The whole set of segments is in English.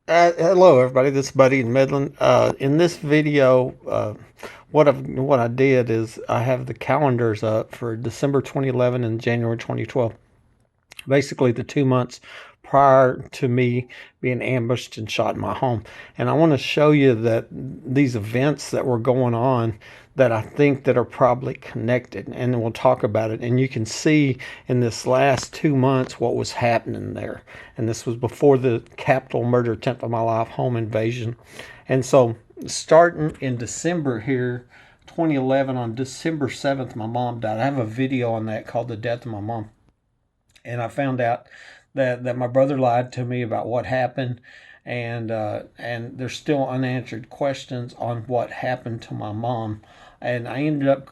Hello, everybody. This is Buddy in Midland. In this video, what I did is I have the calendars up for December 2011 and January 2012. Basically, the 2 months prior to me being ambushed and shot in my home. And I want to show you that these events that were going on that I think that are probably connected, and we'll talk about it. And you can see in this last 2 months what was happening there. And this was before the capital murder attempt of my life, home invasion. And so starting in December here, 2011, on December 7th, my mom died. I have a video on that called The Death of My Mom. And I found out that my brother lied to me about what happened, and there's still unanswered questions on what happened to my mom. And I ended up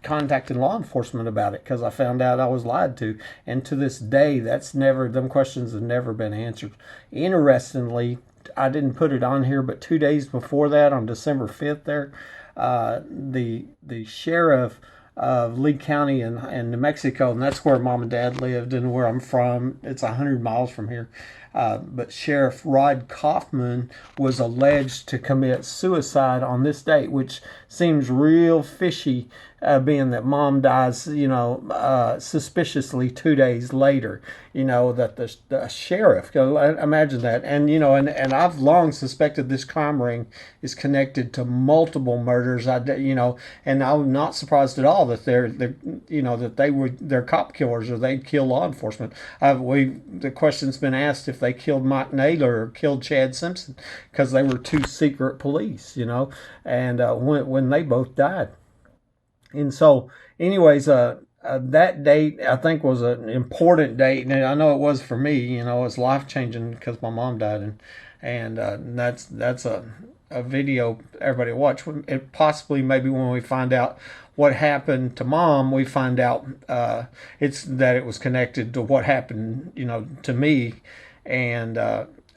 contacting law enforcement about it because I found out I was lied to. And to this day, them questions have never been answered. Interestingly, I didn't put it on here, but 2 days before that, on December 5th, the sheriff of Lee County in New Mexico, and that's where mom and dad lived and where I'm from. It's 100 miles from here. But Sheriff Rod Kaufman was alleged to commit suicide on this date, which seems real fishy, being that mom dies, suspiciously 2 days later. That the sheriff, imagine that. And, and I've long suspected this crime ring is connected to multiple murders. And I'm not surprised at all that they're cop killers or they kill law enforcement. The question's been asked if they killed Mike Naylor or killed Chad Simpson because they were two secret police, and when they both died. And so, anyways, that date I think was an important date, and I know it was for me. It's life changing because my mom died, and that's a video everybody watch. It possibly maybe when we find out what happened to mom, we find out it's that it was connected to what happened, to me, and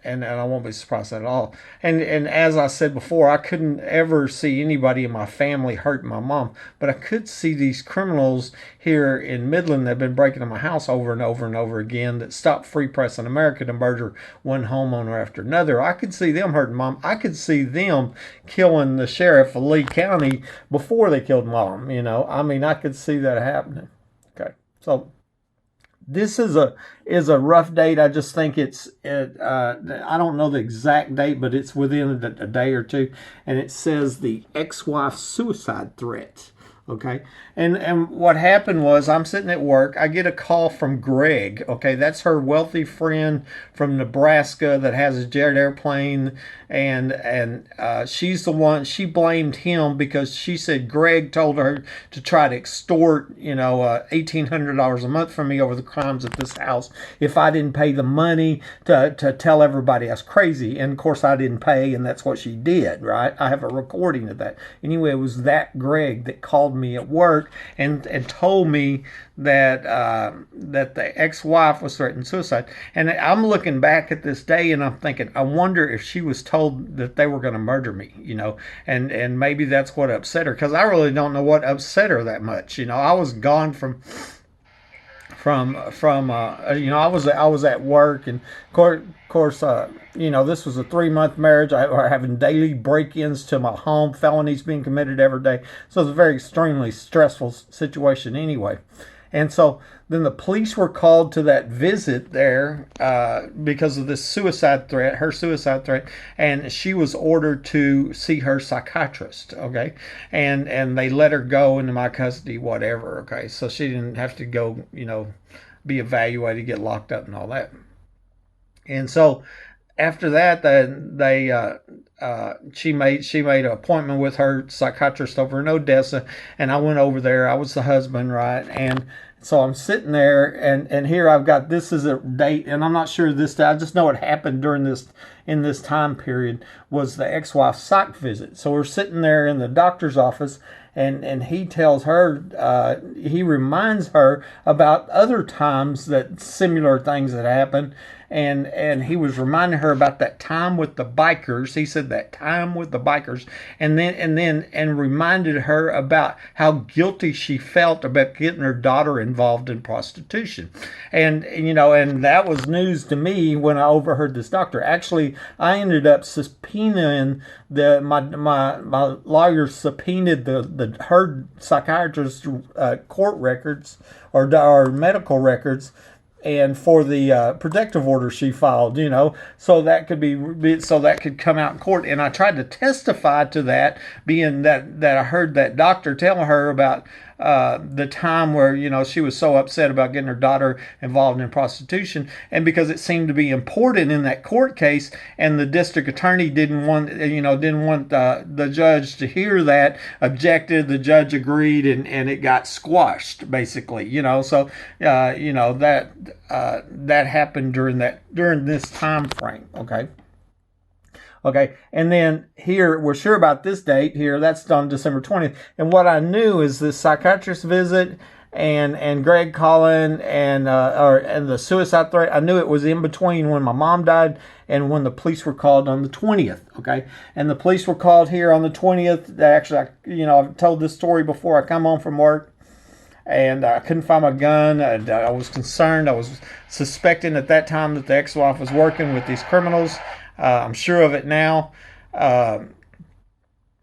and I won't be surprised at all. And as I said before, I couldn't ever see anybody in my family hurt my mom, but I could see these criminals here in Midland that have been breaking in my house over and over and over again that stopped Free Press in America to murder one homeowner after another. I could see them hurting mom. I could see them killing the sheriff of Lee County before they killed mom. I could see that happening. Okay, so this is a rough date. I just think I don't know the exact date, but it's within a day or two, and it says the ex-wife suicide threat. Okay, and what happened was I'm sitting at work. I get a call from Greg. Okay, that's her wealthy friend from Nebraska that has a jet airplane, and she's the one. She blamed him because she said Greg told her to try to extort $1,800 a month from me over the crimes at this house if I didn't pay the money to tell everybody I was crazy. And of course I didn't pay, and that's what she did. Right? I have a recording of that. Anyway, it was that Greg that called me at work and told me that the ex-wife was threatening suicide. And I'm looking back at this day and I'm thinking, I wonder if she was told that they were going to murder me, and maybe that's what upset her, because I really don't know what upset her that much. I was gone I was at work, and of course, this was a 3 month marriage. I were having daily break-ins to my home, felonies being committed every day. So it's a very extremely stressful situation anyway. And so then the police were called to that visit there because of this her suicide threat, and she was ordered to see her psychiatrist. Okay, and they let her go into my custody, whatever. Okay, so she didn't have to go, be evaluated, get locked up, and all that. And so after that, she made an appointment with her psychiatrist over in Odessa, and I went over there. I was the husband, right? And so I'm sitting there, and here I've got, this is a date, and I'm not sure this day. I just know it happened in this time period, was the ex-wife's psych visit. So we're sitting there in the doctor's office, and he tells her, he reminds her about other times that similar things had happened, and he was reminding her about that time with the bikers. He said that time with the bikers, and reminded her about how guilty she felt about getting her daughter involved in prostitution. And and that was news to me when I overheard this doctor. Actually, I ended up subpoenaing my lawyer subpoenaed her psychiatrist court records or medical records, and for the protective order she filed, so that could come out in court. And I tried to testify to that, being that I heard that doctor tell her about the time where she was so upset about getting her daughter involved in prostitution, and because it seemed to be important in that court case, and the district attorney didn't want the judge to hear that, objected, the judge agreed, and it got squashed basically. So that happened during this time frame. Okay, and then here, we're sure about this date here, that's on December 20th. And what I knew is this psychiatrist visit and Greg Collin and the suicide threat. I knew it was in between when my mom died and when the police were called on the 20th. Okay, and the police were called here on the 20th. Actually, I've told this story before. I come home from work, and I couldn't find my gun. I was concerned. I was suspecting at that time that the ex-wife was working with these criminals. I'm sure of it now.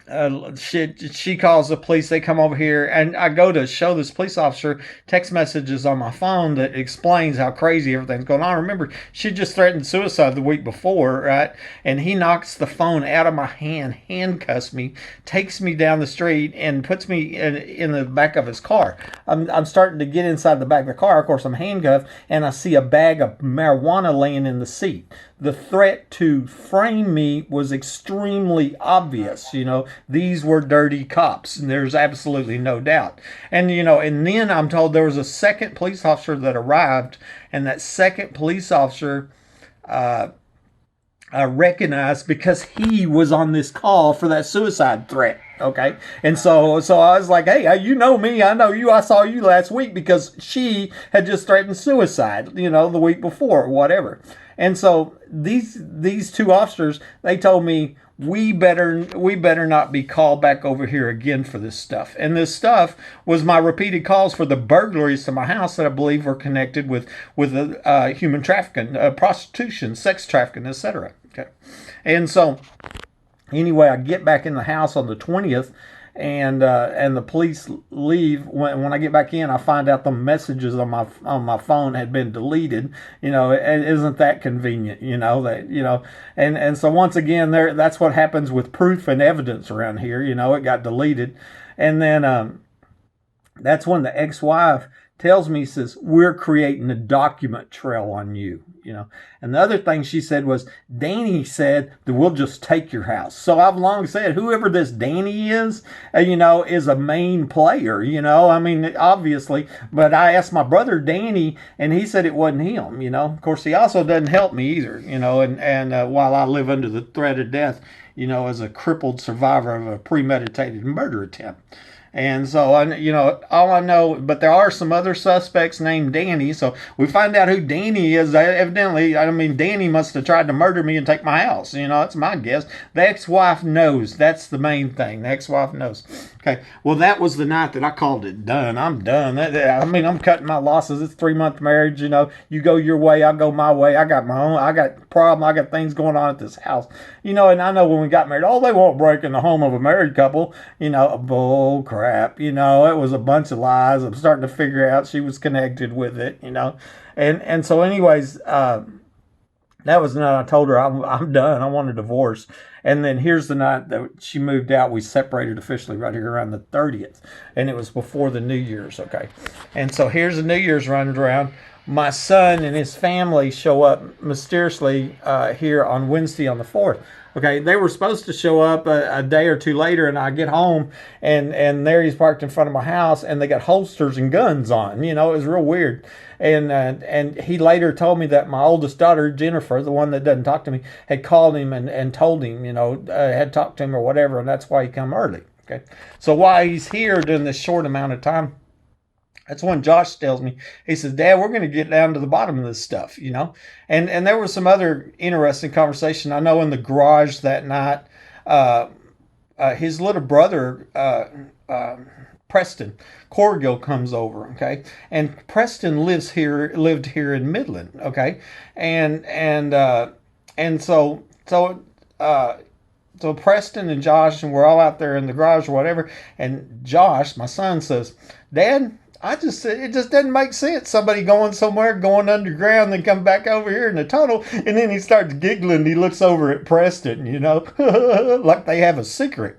She calls the police. They come over here, and I go to show this police officer text messages on my phone that explains how crazy everything's going on. Remember, she just threatened suicide the week before, right? And he knocks the phone out of my hand, handcuffs me, takes me down the street, and puts me in the back of his car. I'm starting to get inside the back of the car. Of course, I'm handcuffed, and I see a bag of marijuana laying in the seat. The threat to frame me was extremely obvious. These were dirty cops, and there's absolutely no doubt. And then I'm told there was a second police officer that arrived, and that second police officer I recognized because he was on this call for that suicide threat. Okay, and so I was like, hey, you know me, I know you, I saw you last week, because she had just threatened suicide, the week before or whatever. And so these two officers, they told me, we better not be called back over here again for this stuff. And this stuff was my repeated calls for the burglaries to my house that I believe were connected with human trafficking, prostitution, sex trafficking, etc. Okay, and so anyway, I get back in the house on the 20th, and the police leave. When I get back in, I find out the messages on my phone had been deleted. Isn't that convenient? And so once again, that's what happens with proof and evidence around here. It got deleted, and then that's when the ex-wife tells me, says, we're creating a document trail on you. And the other thing she said was, Danny said that we'll just take your house. So I've long said, whoever this Danny is a main player, obviously. But I asked my brother Danny, and he said it wasn't him. Of course, he also doesn't help me either, and while I live under the threat of death, as a crippled survivor of a premeditated murder attempt. And so, all I know, but there are some other suspects named Danny. So we find out who Danny is. Evidently, Danny must have tried to murder me and take my house. That's my guess. The ex-wife knows. That's the main thing. The ex-wife knows. Okay. Well, that was the night that I called it done. I'm done. I'm cutting my losses. It's a 3-month marriage. You go your way, I go my way. I got my own. I got problem. I got things going on at this house. And I know when we got married, they won't break in the home of a married couple. Bull crap. It was a bunch of lies. I'm starting to figure out she was connected with it. And so, anyways, that was the night I told her I'm done. I want a divorce. And then here's the night that she moved out. We separated officially right here around the 30th, and it was before the New Year's. Okay, and so here's the New Year's running around. My son and his family show up mysteriously here on Wednesday on the 4th. Okay, they were supposed to show up a day or two later, and I get home, and there he's parked in front of my house, and they got holsters and guns on. It was real weird. And he later told me that my oldest daughter, Jennifer, the one that doesn't talk to me, had called him and told him, had talked to him or whatever, and that's why he come early. Okay, so while he's here during this short amount of time, That's when Josh tells me, he says, Dad, we're going to get down to the bottom of this stuff, you know? And there was some other interesting conversation. I know in the garage that night, uh, his little brother, Preston Corgill, comes over, okay? And Preston lived here in Midland, okay? And uh, so Preston and Josh, and we're all out there in the garage or whatever. And Josh, my son, says, Dad, it just doesn't make sense. Somebody going somewhere, going underground, then come back over here in the tunnel. And then he starts giggling. He looks over at Preston, like they have a secret.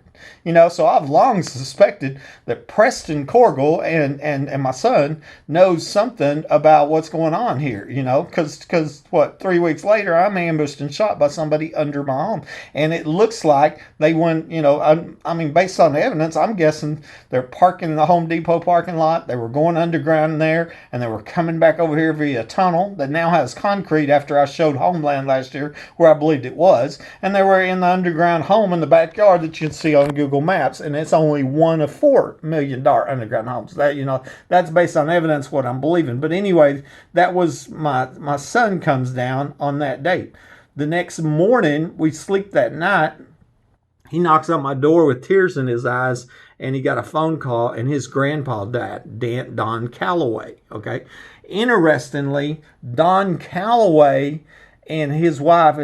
So I've long suspected that Preston Corgill and my son knows something about what's going on here, because what, 3 weeks later, I'm ambushed and shot by somebody under my home. And it looks like they went, I mean, based on the evidence, I'm guessing they're parking in the Home Depot parking lot. They were going underground there, and they were coming back over here via a tunnel that now has concrete after I showed Homeland last year, where I believed it was. And they were in the underground home in the backyard that you can see on Google Maps, and it's only one of $4 million underground homes. That's based on evidence what I'm believing. But anyway, that was my son comes down on that date. The next morning, we sleep that night. He knocks on my door with tears in his eyes, and he got a phone call, and his grandpa died, Don Calloway. Okay, interestingly, Don Calloway and his wife,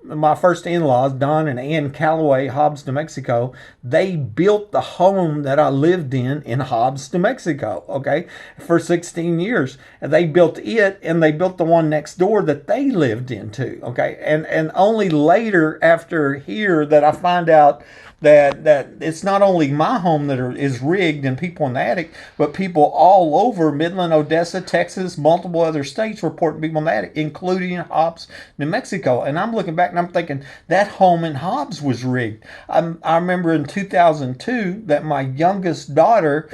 my first in-laws, Don and Ann Calloway, Hobbs, New Mexico, they built the home that I lived in Hobbs, New Mexico, okay, for 16 years. And they built it, and they built the one next door that they lived in too, okay. And only later after here that I find out that it's not only my home that is rigged and people in the attic, but people all over Midland, Odessa, Texas, multiple other states reporting people in the attic, including Hobbs, New Mexico. And I'm looking back and I'm thinking that home in Hobbs was rigged. I remember in 2002 that my youngest daughter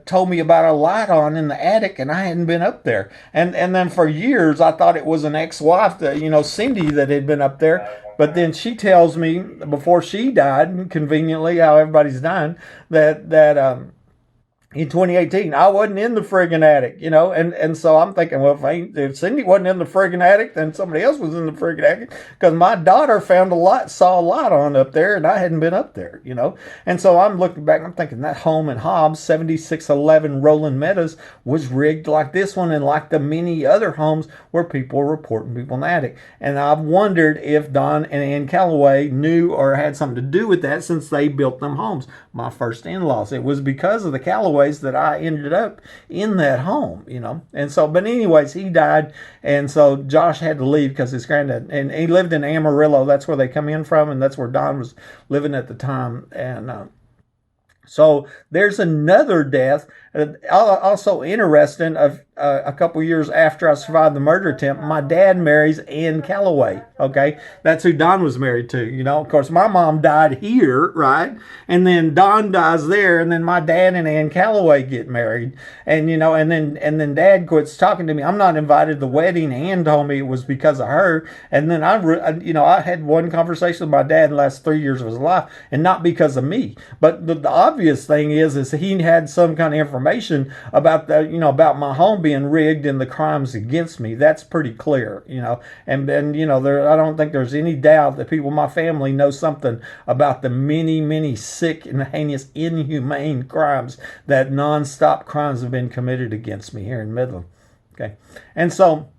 told me about a light on in the attic, and I hadn't been up there. And then for years I thought it was an ex-wife, that Cindy, that had been up there. But then she tells me before she died, conveniently, how everybody's dying, that in 2018, I wasn't in the friggin' attic, and so I'm thinking, well, if Cindy wasn't in the friggin' attic, then somebody else was in the friggin' attic, because my daughter saw a light on up there, and I hadn't been up there, and so I'm looking back, and I'm thinking that home in Hobbs, 7611 Roland Meadows, was rigged like this one, and like the many other homes where people were reporting people in the attic. And I've wondered if Don and Ann Calloway knew or had something to do with that, since they built them homes. My first in-laws, it was because of the Calloways that I ended up in that home, And so, but anyways, he died, and so Josh had to leave because his granddad, and he lived in Amarillo. That's where they come in from, and that's where Don was living at the time. And so there's another death. Also interesting, a couple years after I survived the murder attempt, my dad marries Ann Calloway. Okay, that's who Don was married to. Of course, my mom died here, right? And then Don dies there, and then my dad and Ann Calloway get married. And and then Dad quits talking to me. I'm not invited to the wedding. Ann told me it was because of her. And then I had one conversation with my dad in the last 3 years of his life, and not because of me. But the obvious thing is he had some kind of information about about my home being rigged and the crimes against me. That's pretty clear, and I don't think there's any doubt that people in my family know something about the many sick and heinous, inhumane crimes, that nonstop crimes have been committed against me here in Midland. Okay, and so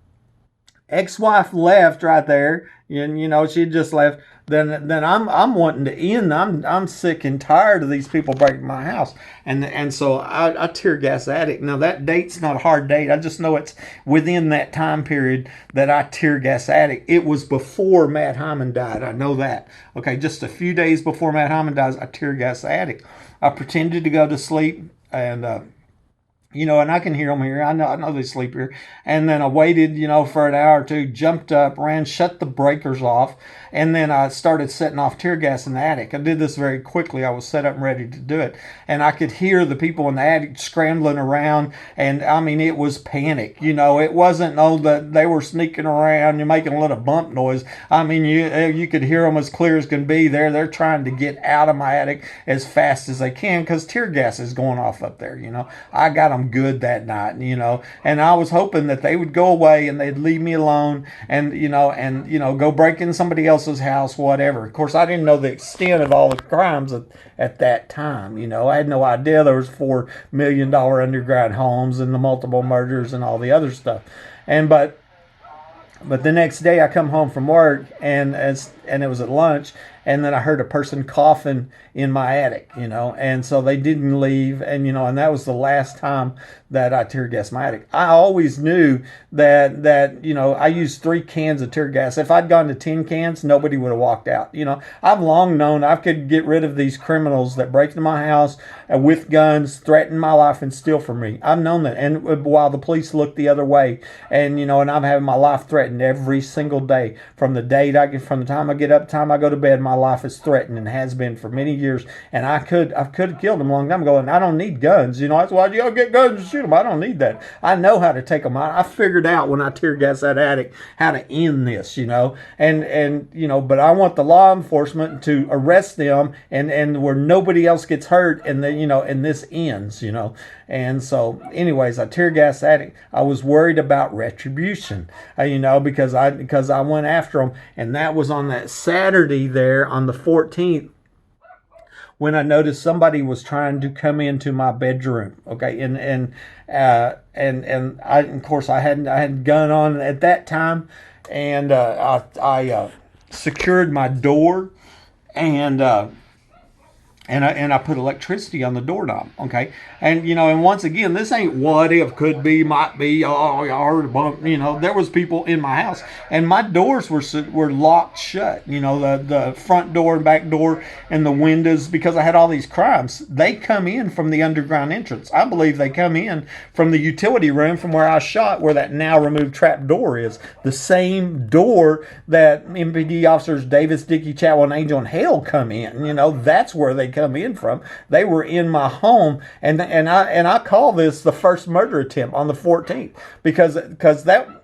ex-wife left right there, and she just left. Then I'm wanting to end. I'm sick and tired of these people breaking my house, and so I tear gas the attic. Now that date's not a hard date. I just know it's within that time period that I tear gas the attic. It was before Matt Hyman died. I know that. Okay, just a few days before Matt Hyman dies, I tear gas the attic. I pretended to go to sleep, and and I can hear them here. I know they sleep here. And then I waited, for an hour or two, jumped up, ran, shut the breakers off, and then I started setting off tear gas in the attic. I did this very quickly. I was set up and ready to do it. And I could hear the people in the attic scrambling around, and I mean, it was panic. It wasn't that they were sneaking around and making a little bump noise. I mean, you could hear them as clear as can be. They're trying to get out of my attic as fast as they can, because tear gas is going off up there. I got them home good that night, and I was hoping that they would go away and they'd leave me alone, and go break in somebody else's house, whatever. Of course, I didn't know the extent of all the crimes at that time. I had no idea there was $4 million underground homes and the multiple murders and all the other stuff. But the next day I come home from work, and it was at lunch, and then I heard a person coughing in my attic, and so they didn't leave, and that was the last time that I tear gassed my attic. I always knew that I used 3 cans of tear gas. If I'd gone to 10 cans, nobody would have walked out. I've long known I could get rid of these criminals that break into my house with guns, threaten my life, and steal from me. I've known that, and while the police look the other way, and I'm having my life threatened every single day from the time I get up, time I go to bed. My life is threatened and has been for many years, and I could have killed them a long time ago, and I don't need guns. That's why you all get guns and shoot them. I don't need that. I know how to take them out. I figured out when I tear gas that attic how to end this, but I want the law enforcement to arrest them and where nobody else gets hurt, and and this ends, And so, anyways, I tear gas the attic. I was worried about retribution, because I went after them, and that was on that Saturday there on the 14th, when I noticed somebody was trying to come into my bedroom. Okay, and I, of course, I had a gun on at that time, and I secured my door, and I put electricity on the doorknob. Okay, and once again, this ain't what if, could be, might be. Oh, I heard a bump. There was people in my house, and my doors were locked shut. The front door and back door and the windows, because I had all these crimes. They come in from the underground entrance. I believe they come in from the utility room from where I shot, where that now removed trap door is. The same door that MPD officers Davis, Dickey, Chatwell, and Angel and Hale come in. That's where they come in from. They were in my home, and I call this the first murder attempt on the 14th, because that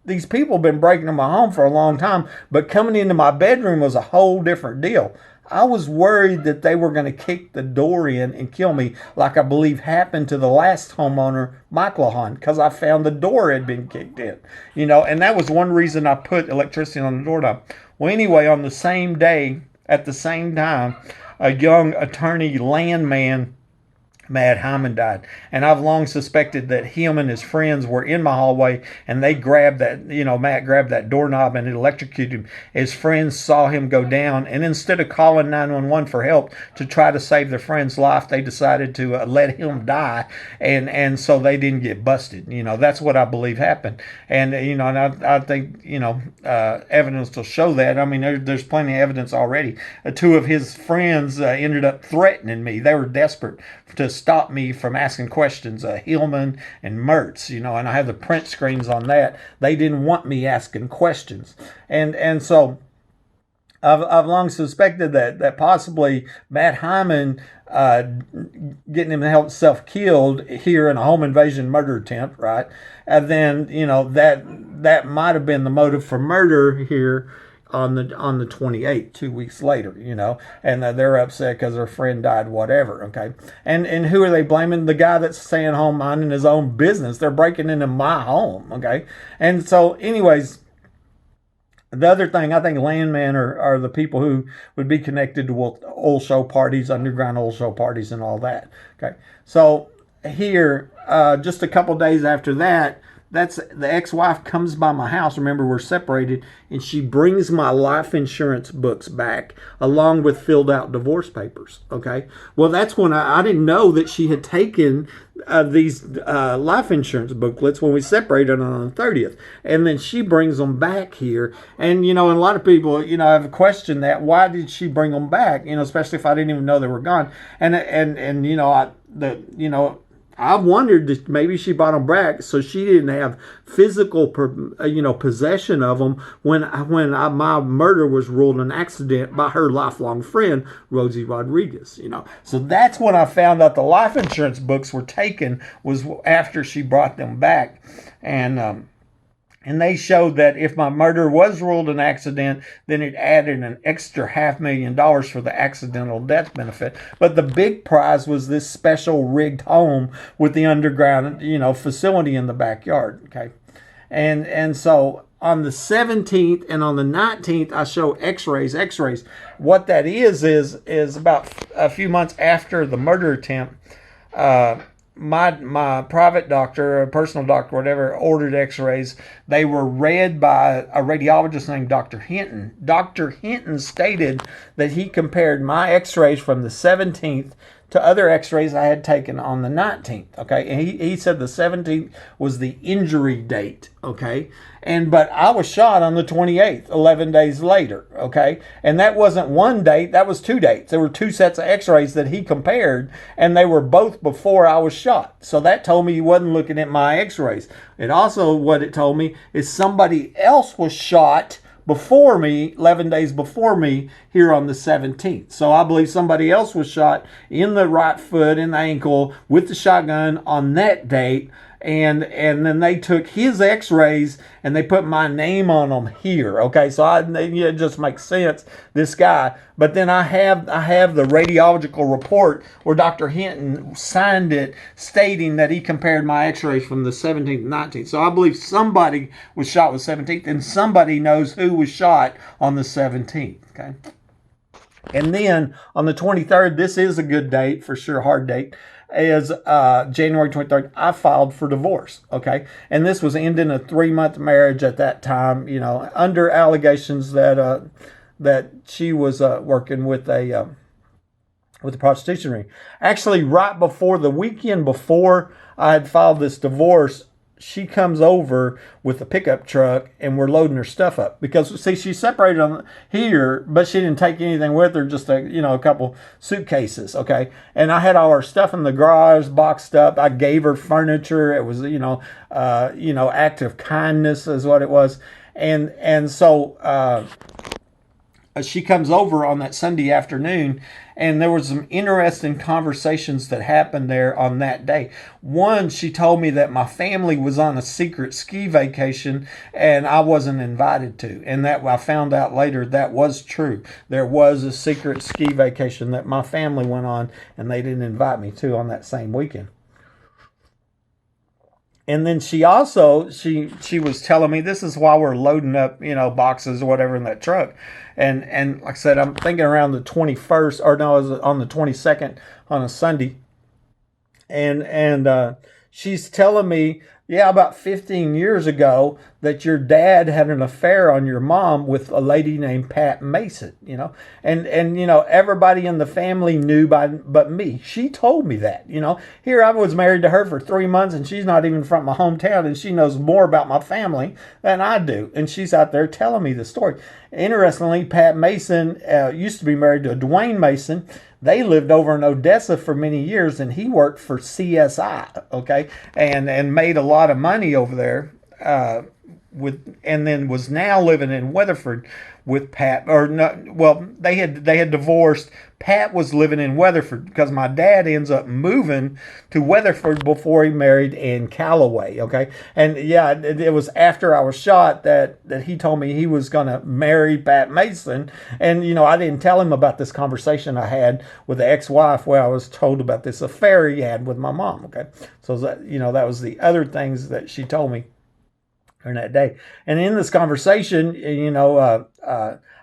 these people have been breaking into my home for a long time, but coming into my bedroom was a whole different deal. I was worried that they were going to kick the door in and kill me, like I believe happened to the last homeowner, Mike Lahan, because I found the door had been kicked in, and that was one reason I put electricity on the doorknob. Well, anyway, on the same day, at the same time, a young attorney landman, Matt Hyman, died. And I've long suspected that him and his friends were in my hallway, and they grabbed that, Matt grabbed that doorknob and it electrocuted him. His friends saw him go down, and instead of calling 911 for help to try to save their friend's life, they decided to let him die, and so they didn't get busted. That's what I believe happened. And, and I think, evidence will show that. I mean, there's plenty of evidence already. 2 of his friends ended up threatening me. They were desperate to stop me from asking questions, Hillman and Mertz, and I have the print screens on that. They didn't want me asking questions, and so I've long suspected that possibly Matt Hyman getting himself killed here in a home invasion murder attempt, right? And then that might have been the motive for murder here on the 28th, 2 weeks later, and they're upset because their friend died, whatever. Okay, and who are they blaming? The guy that's staying home minding his own business. They're breaking into my home. Okay, and so anyways, the other thing, I think landmen are the people who would be connected to oil show parties, underground oil show parties, and all that. Okay, so here, just a couple days after that, that's the ex-wife comes by my house. Remember, we're separated, and she brings my life insurance books back along with filled out divorce papers. Okay, well, that's when I didn't know that she had taken these life insurance booklets when we separated on the 30th, and then she brings them back here. And and a lot of people have questioned that, why did she bring them back? Especially if I didn't even know they were gone. I wondered that maybe she bought them back so she didn't have physical, possession of them when my murder was ruled an accident by her lifelong friend, Rosie Rodriguez. So that's when I found out the life insurance books were taken, was after she brought them back, and And they showed that if my murder was ruled an accident, then it added an extra $500,000 for the accidental death benefit. But the big prize was this special rigged home with the underground, facility in the backyard. Okay, and so on the 17th and on the 19th, I show X-rays. X-rays. What that is about a few months after the murder attempt. My private doctor, a personal doctor, whatever, ordered X-rays. They were read by a radiologist named Dr. Hinton. Dr. Hinton stated that he compared my X-rays from the 17th to other X-rays I had taken on the 19th. Okay, and he said the 17th was the injury date. Okay, but I was shot on the 28th, 11 days later. Okay, and that wasn't one date; that was two dates. There were two sets of X-rays that he compared, and they were both before I was shot. So that told me he wasn't looking at my X-rays. It also, what it told me is somebody else was shot before me, 11 days before me, here on the 17th. So I believe somebody else was shot in the right foot, in the ankle, with the shotgun on that date. And then they took his X-rays and they put my name on them here. Okay, so it just makes sense, this guy. But then I have the radiological report where Dr. Hinton signed it, stating that he compared my X-rays from the 17th and 19th. So I believe somebody was shot with 17th, and somebody knows who was shot on the 17th. Okay. And then on the 23rd, this is a good date for sure, hard date, is January 23rd, I filed for divorce. Okay. And this was ending a 3-month marriage at that time, under allegations that she was working with a prostitution ring. Actually, right before the weekend before I had filed this divorce, she comes over with a pickup truck and we're loading her stuff up because, see, she separated on here, but she didn't take anything with her, just a couple suitcases. Okay. And I had all her stuff in the garage boxed up. I gave her furniture. It was, act of kindness is what it was. And so, she comes over on that Sunday afternoon, and there was some interesting conversations that happened there on that day. One, she told me that my family was on a secret ski vacation and I wasn't invited to. And that I found out later that was true. There was a secret ski vacation that my family went on and they didn't invite me to on that same weekend. And then she also, she was telling me, this is why we're loading up, boxes or whatever in that truck. And like I said, I'm thinking around the 21st, or no, it was on the 22nd on a Sunday. And she's telling me, yeah, about 15 years ago, that your dad had an affair on your mom with a lady named Pat Mason, and everybody in the family knew but me. She told me that, here I was married to her for 3 months and she's not even from my hometown and she knows more about my family than I do. And she's out there telling me the story. Interestingly, Pat Mason used to be married to Dwayne Mason. They lived over in Odessa for many years, and he worked for CSI, okay, and made a lot of money over there, and then was now living in Weatherford with Pat. Or no, well, they had divorced. Pat was living in Weatherford because my dad ends up moving to Weatherford before he married Ann Calloway. Okay, and yeah, it was after I was shot that he told me he was going to marry Pat Mason, and I didn't tell him about this conversation I had with the ex-wife where I was told about this affair he had with my mom. Okay, so that that was the other things that she told me during that day. And in this conversation,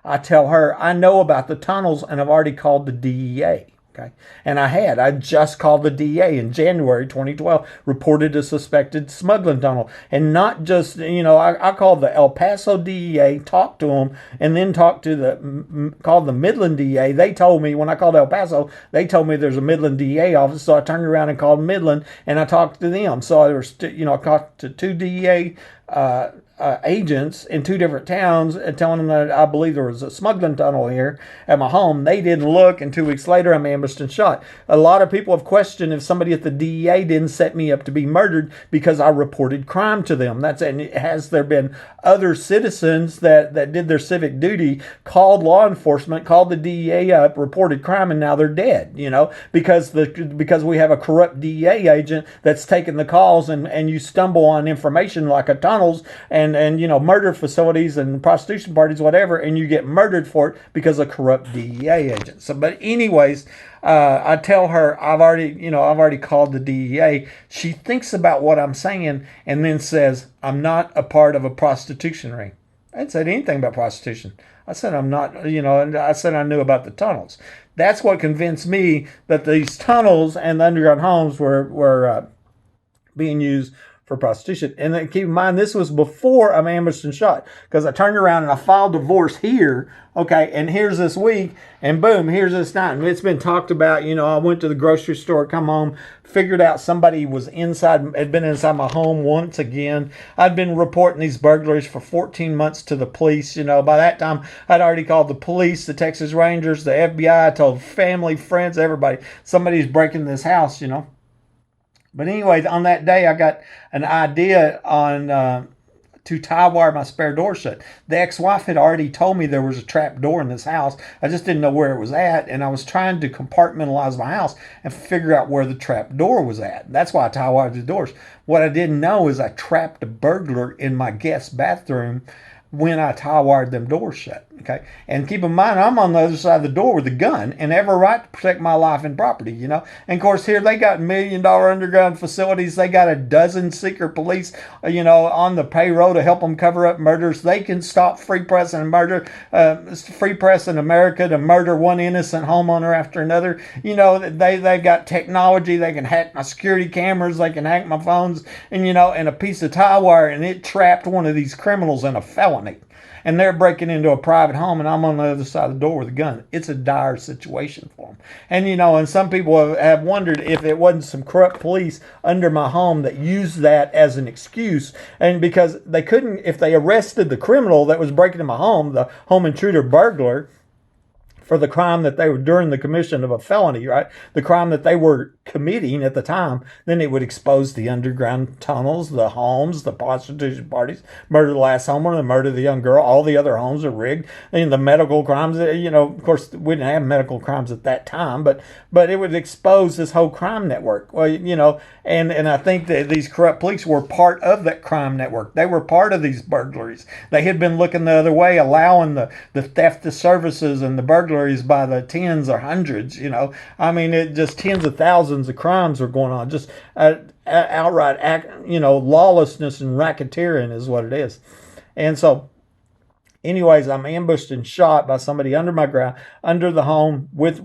I tell her, I know about the tunnels and I've already called the DEA. Okay. And I just called the DEA in January 2012, reported a suspected smuggling tunnel. And not just, I called the El Paso DEA, talked to them, and then called the Midland DEA. They told me, when I called El Paso, they told me there's a Midland DEA office. So I turned around and called Midland and I talked to them. So I talked to two DEA agents in two different towns and telling them that I believe there was a smuggling tunnel here at my home. They didn't look, and 2 weeks later I'm ambushed and shot. A lot of people have questioned if somebody at the DEA didn't set me up to be murdered because I reported crime to them. And has there been other citizens that did their civic duty, called law enforcement, called the DEA up, reported crime, and now they're dead, because we have a corrupt DEA agent that's taking the calls, and you stumble on information like a tunnel tunnels and murder facilities and prostitution parties, whatever, and you get murdered for it because of corrupt DEA agents. So, but anyways, I tell her I've already called the DEA. She thinks about what I'm saying and then says, I'm not a part of a prostitution ring. I didn't say anything about prostitution. I said I'm not, and I said I knew about the tunnels. That's what convinced me that these tunnels and the underground homes were being used for prostitution. And then keep in mind, this was before I'm ambushed and shot, because I turned around and I filed divorce here. Okay, and here's this week, and boom, here's this night. And it's been talked about. I went to the grocery store, come home, figured out somebody was had been inside my home once again. I'd been reporting these burglaries for 14 months to the police. By that time, I'd already called the police, the Texas Rangers, the FBI. I told family, friends, everybody, somebody's breaking this house. But anyway, on that day, I got an idea on to tie wire my spare door shut. The ex-wife had already told me there was a trap door in this house. I just didn't know where it was at, and I was trying to compartmentalize my house and figure out where the trap door was at. That's why I tie wired the doors. What I didn't know is I trapped a burglar in my guest bathroom when I tie wired them doors shut. Okay, and keep in mind, I'm on the other side of the door with a gun and have a right to protect my life and property. And of course, here they got $1 million underground facilities. They got a dozen secret police, on the payroll to help them cover up murders. They can stop free press and murder, free press in America to murder one innocent homeowner after another. They've got technology. They can hack my security cameras. They can hack my phones, and a piece of tie wire, and it trapped one of these criminals in a felony. And they're breaking into a private home, and I'm on the other side of the door with a gun. It's a dire situation for them. And, and some people have wondered if it wasn't some corrupt police under my home that used that as an excuse. And because they couldn't, if they arrested the criminal that was breaking into my home, the home intruder burglar, for the crime that they were during the commission of a felony, right? The crime that they were committing at the time, then it would expose the underground tunnels, the homes, the prostitution parties, murder the last homeowner, murder the young girl, all the other homes are rigged, and the medical crimes, of course, we didn't have medical crimes at that time, but it would expose this whole crime network. Well, and I think that these corrupt police were part of that crime network. They were part of these burglaries. They had been looking the other way, allowing the theft of services and the burglaries by the tens or hundreds. It just tens of thousands of crimes were going on. Just outright lawlessness and racketeering is what it is. And so anyways, I'm ambushed and shot by somebody under the home with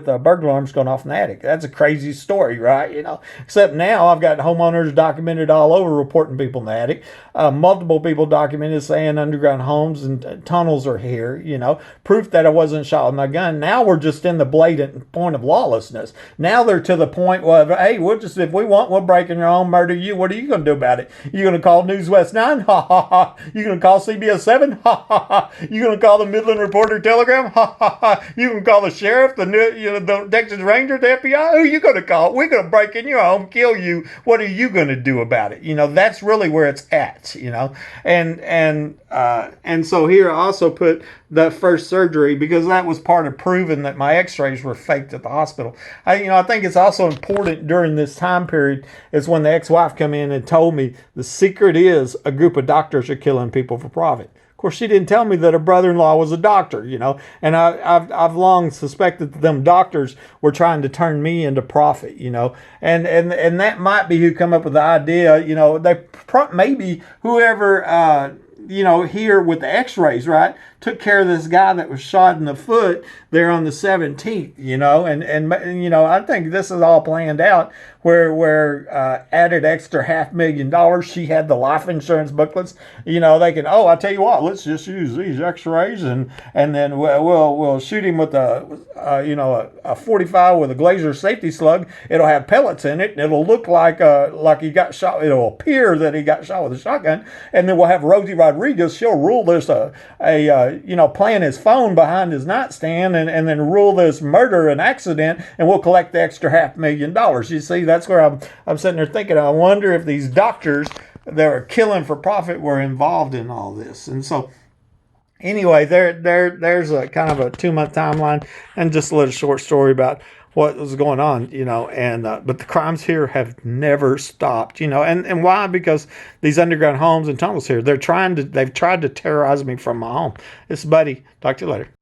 burglar alarms going off in the attic. That's a crazy story, right? Except now I've got homeowners documented all over reporting people in the attic. Multiple people documented saying underground homes and tunnels are here, proof that I wasn't shot with my gun. Now we're just in the blatant point of lawlessness. Now they're to the point where, hey, if we want, we'll break in your home, murder you. What are you going to do about it? You going to call News West 9? Ha ha ha. You going to call CBS 7? Ha ha ha. You going to call the Midland Reporter Telegram? Ha ha ha. You can call the sheriff, the Texas Rangers, the FBI. Who are you going to call? We're going to break in your home, kill you. What are you going to do about it? That's really where it's at. And so here I also put the first surgery because that was part of proving that my x-rays were faked at the hospital. I think it's also important during this time period is when the ex-wife come in and told me the secret is a group of doctors are killing people for profit. Of course, she didn't tell me that her brother-in-law was a doctor, and I've long suspected that them doctors were trying to turn me into profit, and that might be who come up with the idea, maybe whoever, here with the x-rays, right, took care of this guy that was shot in the foot there on the 17th, and I think this is all planned out where added extra $500,000. She had the life insurance booklets, they can, I tell you what, let's just use these x-rays and then we'll shoot him with a 45 with a Glazer safety slug. It'll have pellets in it, and it'll look like he got shot. It'll appear that he got shot with a shotgun, and then we'll have Rosie Rodriguez. She'll rule this playing his phone behind his nightstand, and then rule this murder and accident, and we'll collect the extra $500,000. You see, that's where I'm sitting there thinking, I wonder if these doctors that are killing for profit were involved in all this. And so anyway, there's a kind of a 2-month timeline and just a little short story about what was going on, and but the crimes here have never stopped, and why? Because these underground homes and tunnels here, they've tried to terrorize me from my home. This is Buddy. Talk to you later.